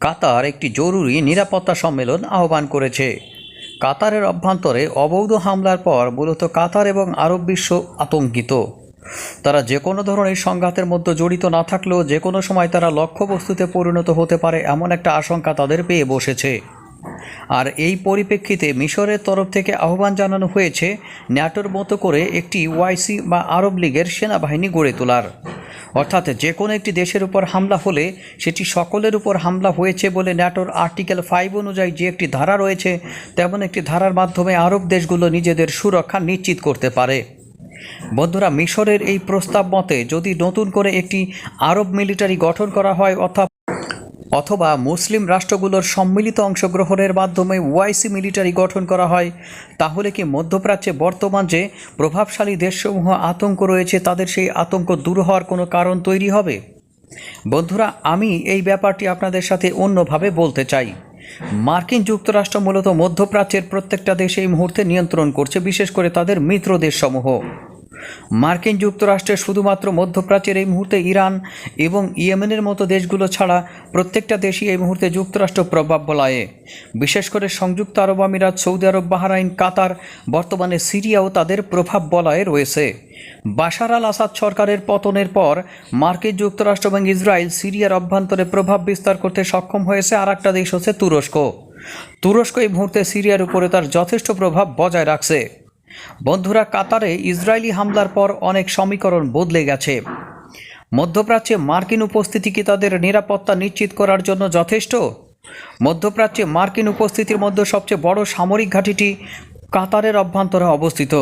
কাতার একটি জরুরি নিরাপত্তা সম্মেলন আহ্বান করেছে। কাতারের অভ্যন্তরে অবৈধ হামলার পর মূলত কাতার এবং আরব বিশ্ব আতঙ্কিত। তারা যে কোনো ধরনের সংঘাতের মধ্যে জড়িত না থাকলেও যে কোনো সময় তারা লক্ষ্যবস্তুতে পরিণত হতে পারে এমন একটা আশঙ্কা তাদের পেয়ে বসেছে। আর এই পরিপ্রেক্ষিতে মিশরের তরফ থেকে আহ্বান জানানো হয়েছে ন্যাটোর মতো করে একটি ওআইসি বা আরব লীগের সেনাবাহিনী গড়ে তোলার। অর্থাৎ যে কোনো একটি দেশের উপর হামলা হলে সেটি সকলের উপর হামলা হয়েছে বলে ন্যাটোর আর্টিকেল 5 অনুযায়ী যে একটি ধারা রয়েছে তেমন একটি ধারার মাধ্যমে আরব দেশগুলো নিজেদের সুরক্ষা নিশ্চিত করতে পারে। বন্ধুরা, মিশরের এই প্রস্তাব মতে যদি নতুন করে একটি আরব মিলিটারি গঠন করা হয় অথবা মুসলিম রাষ্ট্রগুলোর সম্মিলিত অংশগ্রহণের মাধ্যমে ওআইসি মিলিটারি গঠন করা হয়, তাহলে কি মধ্যপ্রাচ্যে বর্তমান যে প্রভাবশালী দেশসমূহ আতঙ্ক রয়েছে তাদের সেই আতঙ্ক দূর হওয়ার কোনো কারণ তৈরি হবে? বন্ধুরা, আমি এই ব্যাপারটি আপনাদের সাথে অন্যভাবে বলতে চাই। মার্কিন যুক্তরাষ্ট্র মূলত মধ্যপ্রাচ্যের প্রত্যেকটা দেশে এই মুহূর্তে নিয়ন্ত্রণ করছে, বিশেষ করে তাদের মিত্র দেশসমূহ। মার্কিন যুক্তরাষ্ট্রের শুধুমাত্র মধ্যপ্রাচ্যের এই মুহূর্তে ইরান এবং ইয়েমেনের মতো দেশগুলো ছাড়া প্রত্যেকটা দেশই এই মুহূর্তে যুক্তরাষ্ট্র প্রভাব বলয়ে। বিশেষ করে সংযুক্ত আরব আমিরাত, সৌদি আরব, বাহরাইন, কাতার, বর্তমানে সিরিয়াও তাদের প্রভাব বলয়ে রয়েছে। বাশার আল আসাদ সরকারের পতনের পর মার্কিন যুক্তরাষ্ট্র এবং ইসরায়েল সিরিয়ার অভ্যন্তরে প্রভাব বিস্তার করতে সক্ষম হয়েছে। আর একটা দেশ হচ্ছে তুরস্ক। তুরস্ক এই মুহূর্তে সিরিয়ার উপরে তার যথেষ্ট প্রভাব বজায় রাখছে। বন্ধুরা, কাতারে ইসরায়েলি হামলার পর অনেক সমীকরণ বদলে গেছে। মধ্যপ্রাচ্যে মার্কিন উপস্থিতি কি তাদের নিরাপত্তা নিশ্চিত করার জন্য যথেষ্ট? মধ্যপ্রাচ্যে মার্কিন উপস্থিতির মধ্যে সবচেয়ে বড় সামরিক ঘাঁটিটি কাতারের অভ্যন্তরে অবস্থিত।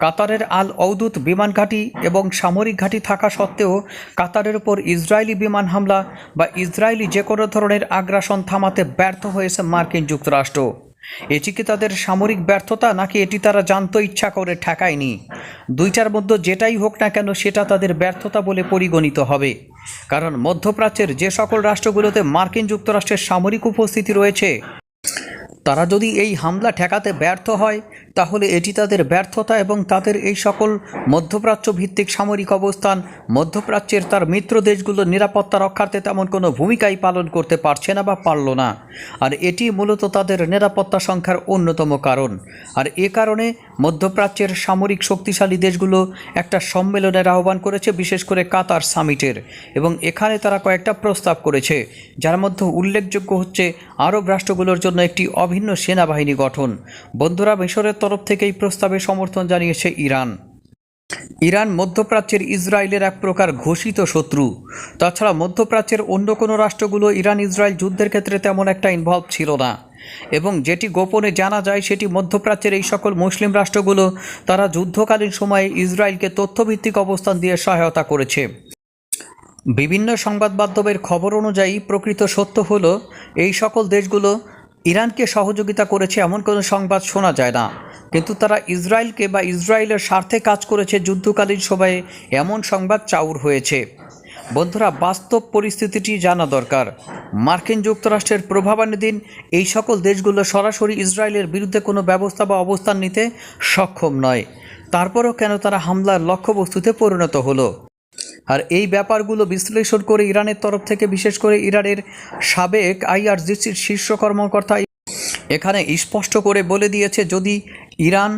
কাতারের আল ঔদুদ বিমান ঘাঁটি এবং সামরিক ঘাঁটি থাকা সত্ত্বেও কাতারের উপর ইসরায়েলি বিমান হামলা বা ইসরায়েলি যে কোনো ধরনের আগ্রাসন থামাতে ব্যর্থ হয়েছে মার্কিন যুক্তরাষ্ট্র। এটি কি তাদের সামরিক ব্যর্থতা, নাকি এটি তারা জানতো ইচ্ছা করে ঠেকায়নি? দুইটার মধ্যে যেটাই হোক না কেন সেটা তাদের ব্যর্থতা বলে পরিগণিত হবে। কারণ মধ্যপ্রাচ্যের যে সকল রাষ্ট্রগুলোতে মার্কিন যুক্তরাষ্ট্রের সামরিক উপস্থিতি রয়েছে তারা যদি এই হামলা ঠেকাতে ব্যর্থ হয় তাহলে এটি তাদের ব্যর্থতা এবং তাদের এই সকল মধ্যপ্রাচ্য ভিত্তিক সামরিক অবস্থান মধ্যপ্রাচ্যের তার মিত্র দেশগুলোর নিরাপত্তা রক্ষার্থে তেমন কোনো ভূমিকাই পালন করতে পারছে না বা পারল না। আর এটি মূলত তাদের নিরাপত্তা সংখ্যার অন্যতম কারণ। আর এ কারণে মধ্যপ্রাচ্যের সামরিক শক্তিশালী দেশগুলো একটা সম্মেলনের আহ্বান করেছে, বিশেষ করে কাতার সামিটের, এবং এখানে তারা কয়েকটা প্রস্তাব করেছে, যার মধ্যে উল্লেখযোগ্য হচ্ছে আরব রাষ্ট্রগুলোর জন্য একটি অভিন্ন সেনাবাহিনী গঠন। বন্ধুরা, মিশরের তরফ থেকে এই প্রস্তাবে সমর্থন জানিয়েছে ইরান। ইরান মধ্যপ্রাচ্যের ইসরায়েলের এক প্রকার ঘোষিত শত্রু। তাছাড়া মধ্যপ্রাচ্যের অন্য কোনো রাষ্ট্রগুলো ইরান ইসরায়েল যুদ্ধের ক্ষেত্রে তেমন একটা ইনভলভ ছিল না, এবং যেটি গোপনে জানা যায় সেটি মধ্যপ্রাচ্যের এই সকল মুসলিম রাষ্ট্রগুলো তারা যুদ্ধকালীন সময়ে ইসরায়েলকে তথ্যভিত্তিক অবস্থান দিয়ে সহায়তা করেছে। বিভিন্ন সংবাদ মাধ্যমের খবর অনুযায়ী প্রকৃত সত্য হলো এই সকল দেশগুলো ইরানকে সহযোগিতা করেছে এমন কোনো সংবাদ শোনা যায় না, কিন্তু তারা ইসরায়েলকে বা ইসরায়েলের স্বার্থে কাজ করেছে যুদ্ধকালীন সময়ে এমন সংবাদ চাউর হয়েছে। বন্ধুরা, বাস্তব পরিস্থিতিটি জানা দরকার। মার্কিন যুক্তরাষ্ট্রের প্রভাবাধীন এই সকল দেশগুলো সরাসরি ইসরায়েলের বিরুদ্ধে কোনো ব্যবস্থা বা অবস্থান নিতে সক্ষম নয়। তারপরও কেন তারা হামলার লক্ষ্যবস্তুতে পরিণত হলো? আর এই ব্যাপারগুলো বিশ্লেষণ করে ইরানের তরফ থেকে, বিশেষ করে ইরানের সাবেক আইআরজিসির শীর্ষ কর্মকর্তা এখানে স্পষ্ট করে বলে দিয়েছে, যদি ইরান,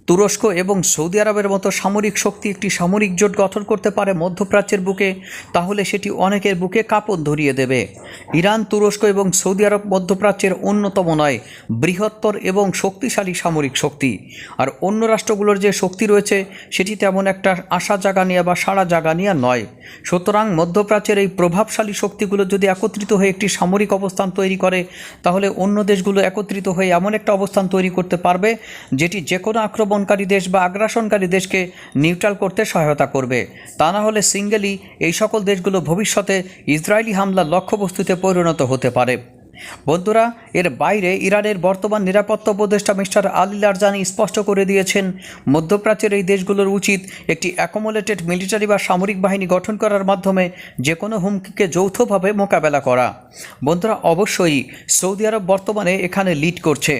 তুরস্ক এবং সৌদি আরবের মতো সামরিক শক্তি একটি সামরিক জোট গঠন করতে পারে মধ্যপ্রাচ্যের বুকে, তাহলে সেটি অনেকের বুকে কাঁপন ধরিয়ে দেবে। ইরান, তুরস্ক এবং সৌদি আরব মধ্যপ্রাচ্যের অন্যতম নয় বৃহত্তর এবং শক্তিশালী সামরিক শক্তি। আর অন্য রাষ্ট্রগুলোর যে শক্তি রয়েছে সেটি তেমন একটা আশা জাগানিয়া বা সাড়া জাগানিয়া নয়। সুতরাং মধ্যপ্রাচ্যের এই প্রভাবশালী শক্তিগুলো যদি একত্রিত হয়ে একটি সামরিক অবস্থান তৈরি করে তাহলে অন্য দেশগুলো একত্রিত হয়ে এমন একটা অবস্থান তৈরি করতে পারবে যেটি যে কোনো আক্রমণকারী দেশ বা আগ্রাসনকারী দেশকে নিউট্রাল করতে সহায়তা করবে। তা না হলে সিঙ্গেলি এই সকল দেশগুলো ভবিষ্যতে ইসরায়েলি হামলার লক্ষ্যবস্তুতে পরিণত হতে পারে। বন্ধুরা, এর বাইরে ইরানের বর্তমান নিরাপত্তা উপদেষ্টা মিস্টার আলী লারজানি স্পষ্ট করে দিয়েছেন, মধ্যপ্রাচ্যের এই দেশগুলোর উচিত একটি অ্যাকোমোলেটেড মিলিটারি বা সামরিক বাহিনী গঠন করার মাধ্যমে যে কোনো হুমকিকে যৌথভাবে মোকাবেলা করা। বন্ধুরা, অবশ্যই সৌদি আরব বর্তমানে এখানে লিড করছে।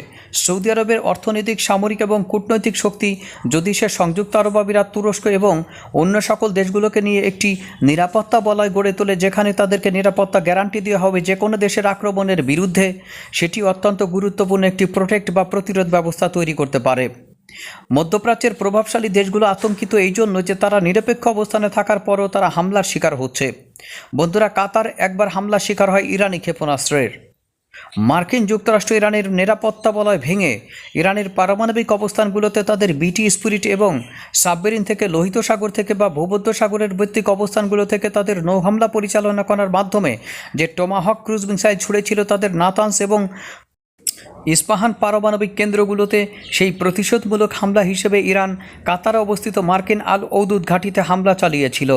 সৌদি আরবের অর্থনৈতিক, সামরিক এবং কূটনৈতিক শক্তি যদি সে সংযুক্ত আরব আমিরাত, তুরস্ক এবং অন্য সকল দেশগুলোকে নিয়ে একটি নিরাপত্তা বলয় গড়ে তোলে, যেখানে তাদেরকে নিরাপত্তা গ্যারান্টি দেওয়া হবে যে কোনো দেশের আক্রমণের বিরুদ্ধে সেটি অত্যন্ত গুরুত্বপূর্ণ একটি প্রোটেক্ট বা প্রতিরোধ ব্যবস্থা তৈরি করতে পারে। মধ্যপ্রাচ্যের প্রভাবশালী দেশগুলো আতঙ্কিত এই জন্য যে তারা নিরপেক্ষ অবস্থানে থাকার পরও তারা হামলার শিকার হচ্ছে। বন্ধুরা, কাতার একবার হামলার শিকার হয় ইরানি ক্ষেপণাস্ত্রের। মার্কিন যুক্তরাষ্ট্র ইরানের নিরাপত্তা বলয় ভেঙে ইরানের পারমাণবিক অবস্থানগুলোতে তাদের বিটি স্পিরিট এবং সাবমেরিন থেকে লোহিত সাগর থেকে বা ভূমধ্য সাগরের ভিত্তিক অবস্থানগুলো থেকে তাদের নৌ হামলা পরিচালনা করার মাধ্যমে যে টমাহক ক্রুজ মিসাইল ছুড়েছিল তাদের নাতানস এবং ইস্পাহান পারমাণবিক কেন্দ্রগুলোতে, সেই প্রতিশোধমূলক হামলা হিসেবে ইরান কাতারে অবস্থিত মার্কিন আল ঔদুদ ঘাঁটিতে হামলা চালিয়েছিল।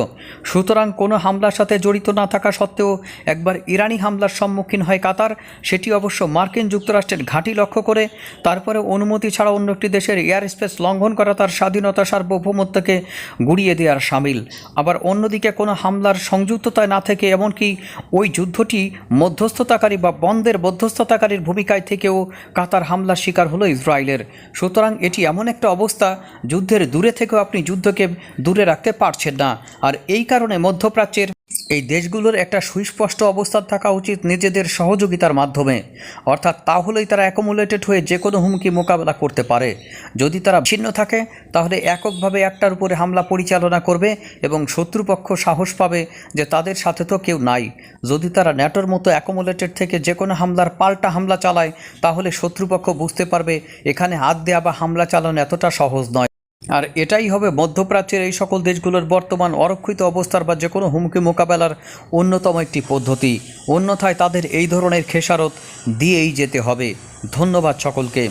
সুতরাং কোনো হামলার সাথে জড়িত না থাকা সত্ত্বেও একবার ইরানি হামলার সম্মুখীন হয় কাতার, সেটি অবশ্য মার্কিন যুক্তরাষ্ট্রের ঘাঁটি লক্ষ্য করে, তারপরে অনুমতি ছাড়া অন্য একটি দেশের এয়ার স্পেস লঙ্ঘন করা তার স্বাধীনতা সার্বভৌমত্বকে গুড়িয়ে দেওয়ার শামিল। আবার অন্যদিকে কোনো হামলার সংযুক্ততায় না থেকে এমনকি ওই যুদ্ধটি মধ্যস্থতাকারী বা বন্ধের মধ্যস্থতাকারীর ভূমিকায় থেকেও কাতার হামলার শিকার হলো ইসরায়েলের। সুতরাং এটি এমন একটা অবস্থা, যুদ্ধের দূরে থেকেও আপনি যুদ্ধকে দূরে রাখতে পারছেন না। আর এই কারণে মধ্যপ্রাচ্যের এই দেশগুলোর একটা সুস্পষ্ট অবস্থান থাকা উচিত নিজেদের সহযোগিতার মাধ্যমে, অর্থাৎ তাহলেই তারা অ্যাকোমোলেটেড হয়ে যে কোনো হুমকি মোকাবেলা করতে পারে। যদি তারা ছিন্ন থাকে তাহলে এককভাবে একটার উপরে হামলা পরিচালনা করবে এবং শত্রুপক্ষ সাহস পাবে যে তাদের সাথে তো কেউ নাই। যদি তারা ন্যাটোর মতো অ্যাকোমোলেটেড থেকে যে কোনো হামলার পাল্টা হামলা চালায় তাহলে শত্রুপক্ষ বুঝতে পারবে এখানে হাত দেওয়া বা হামলা চালানো এতটা সহজ নয়। আর এটাই হবে মধ্যপ্রাচ্যের এই সকল দেশগুলোর বর্তমান অরক্ষিত অবস্থার বা যে কোনো হুমকি মোকাবেলার অন্যতম একটি পদ্ধতি। অন্যথায় তাদের এই ধরনের খেসারত দিয়েই যেতে হবে। ধন্যবাদ সকলকে।